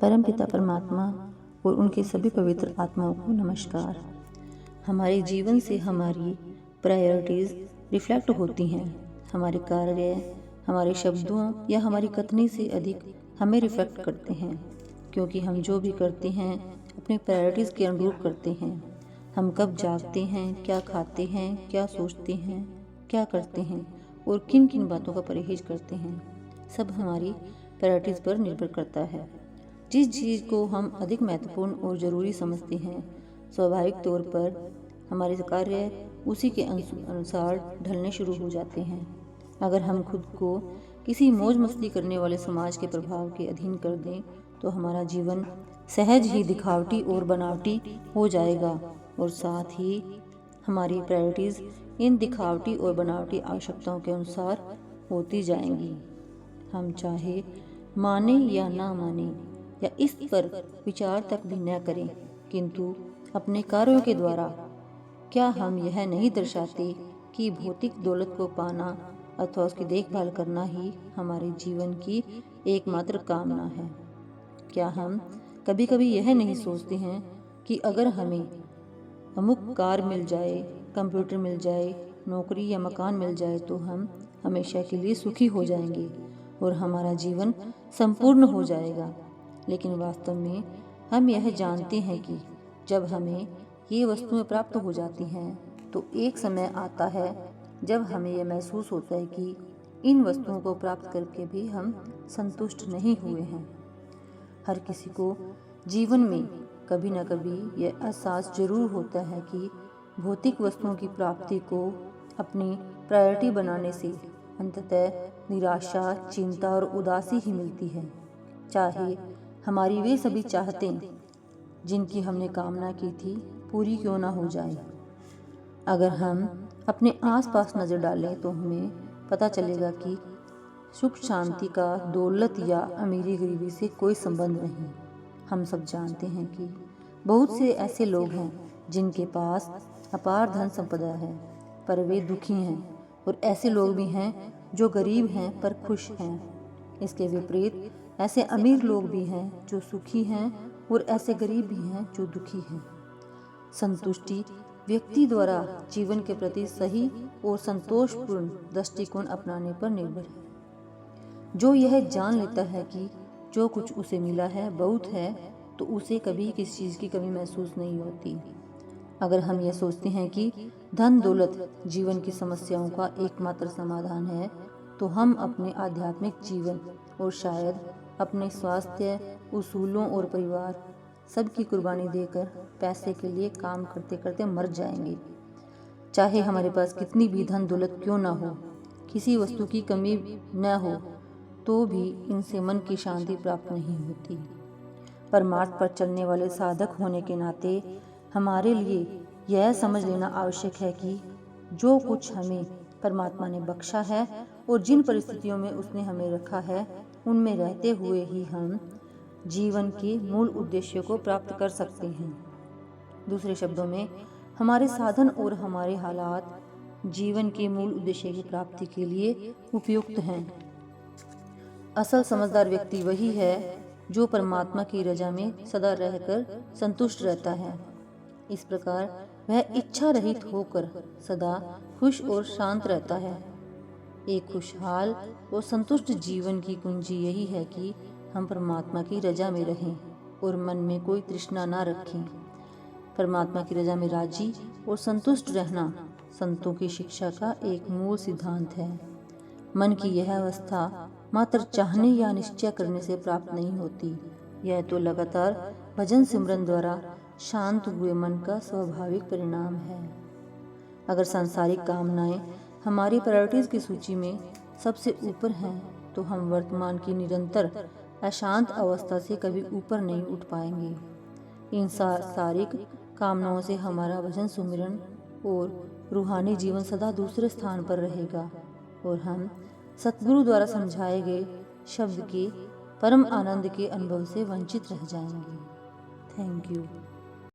परमपिता परमात्मा और उनके सभी पवित्र आत्माओं को नमस्कार। हमारे जीवन से हमारी प्रायोरिटीज़ रिफ्लेक्ट होती हैं। हमारे कार्य हमारे शब्दों या हमारी कथनी से अधिक हमें रिफ्लेक्ट करते हैं, क्योंकि हम जो भी करते हैं अपनी प्रायोरिटीज़ के अनुरूप करते हैं। हम कब जागते हैं, क्या खाते हैं, क्या सोचते हैं, क्या करते हैं और किन किन बातों का परहेज करते हैं, सब हमारी प्रायोरिटीज़ पर निर्भर करता है। जिस चीज़ को हम अधिक महत्वपूर्ण और ज़रूरी समझते हैं, स्वाभाविक तौर पर हमारे कार्य उसी के अनुसार ढलने शुरू हो जाते हैं। अगर हम खुद को किसी मौज मस्ती करने वाले समाज के प्रभाव के अधीन कर दें तो हमारा जीवन सहज ही दिखावटी और बनावटी हो जाएगा और साथ ही हमारी प्रायोरिटीज़ इन दिखावटी और बनावटी आवश्यकताओं के अनुसार होती जाएंगी। हम चाहे माने या ना माने या इस पर विचार तक भी न करें, किंतु अपने कार्यों के द्वारा क्या हम यह नहीं दर्शाते कि भौतिक दौलत को पाना अथवा उसकी देखभाल करना ही हमारे जीवन की एकमात्र कामना है? क्या हम कभी कभी यह नहीं सोचते हैं कि अगर हमें अमुक कार मिल जाए, कंप्यूटर मिल जाए, नौकरी या मकान मिल जाए तो हम हमेशा के लिए सुखी हो जाएंगे और हमारा जीवन संपूर्ण हो जाएगा। लेकिन वास्तव में हम यह जानते हैं कि जब हमें ये वस्तुएं प्राप्त हो जाती हैं तो एक समय आता है जब हमें यह महसूस होता है कि इन वस्तुओं को प्राप्त करके भी हम संतुष्ट नहीं हुए हैं। हर किसी को जीवन में कभी न कभी यह एहसास जरूर होता है कि भौतिक वस्तुओं की प्राप्ति को अपनी प्रायोरिटी बनाने से अंततः निराशा, चिंता और उदासी ही मिलती है, चाहे हमारी वे सभी चाहतें जिनकी हमने कामना की थी पूरी क्यों ना हो जाए। अगर हम अपने आसपास नज़र डालें तो हमें पता चलेगा कि सुख शांति का दौलत या अमीरी गरीबी से कोई संबंध नहीं। हम सब जानते हैं कि बहुत से ऐसे लोग हैं जिनके पास अपार धन संपदा है पर वे दुखी हैं, और ऐसे लोग भी हैं जो गरीब हैं पर खुश हैं। इसके विपरीत ऐसे अमीर लोग भी हैं जो सुखी हैं और ऐसे गरीब भी हैं जो दुखी हैं। संतुष्टि व्यक्ति द्वारा जीवन के प्रति सही और संतोषपूर्ण दृष्टिकोण अपनाने पर निर्भर है। जो यह जान लेता है कि जो कुछ उसे मिला है बहुत है तो उसे कभी किसी चीज़ की कमी महसूस नहीं होती। अगर हम यह सोचते हैं कि धन दौलत जीवन की समस्याओं का एकमात्र समाधान है तो हम अपने आध्यात्मिक जीवन और शायद अपने स्वास्थ्य, उसूलों और परिवार सब की कुर्बानी देकर पैसे के लिए काम करते करते मर जाएंगे। चाहे हमारे पास कितनी भी धन दौलत क्यों ना हो, किसी वस्तु की कमी न हो, तो भी इनसे मन की शांति प्राप्त नहीं होती। परमार्थ पर चलने वाले साधक होने के नाते हमारे लिए यह समझ लेना आवश्यक है कि जो कुछ हमें परमात्मा ने बख्शा है और जिन परिस्थितियों में उसने हमें रखा है उनमें रहते हुए ही हम जीवन के मूल उद्देश्य को प्राप्त कर सकते हैं। दूसरे शब्दों में हमारे साधन और हमारे हालात जीवन के मूल उद्देश्य की प्राप्ति के लिए उपयुक्त हैं। असल समझदार व्यक्ति वही है जो परमात्मा की रजा में सदा रहकर संतुष्ट रहता है। इस प्रकार वह इच्छा रहित होकर सदा खुश और शांत रहता है। एक खुशहाल और संतुष्ट जीवन की कुंजी यही है कि हम परमात्मा की रजा में रहें और मन में कोई तृष्णा ना रखें। परमात्मा की रजा में राजी और संतुष्ट रहना संतों की शिक्षा का एक मूल सिद्धांत है। मन की यह अवस्था मात्र चाहने या निश्चय करने से प्राप्त नहीं होती, यह तो लगातार भजन सिमरन द्वारा शांत हुए मन का स्वाभाविक परिणाम है। अगर सांसारिक कामनाएं हमारी प्रायोरिटीज़ की सूची में सबसे ऊपर हैं तो हम वर्तमान की निरंतर अशांत अवस्था से कभी ऊपर नहीं उठ पाएंगे। इन सांसारिक कामनाओं से हमारा भजन सुमिरन और रूहानी जीवन सदा दूसरे स्थान पर रहेगा और हम सतगुरु द्वारा समझाए गए शब्द के परम आनंद के अनुभव से वंचित रह जाएंगे। Thank you.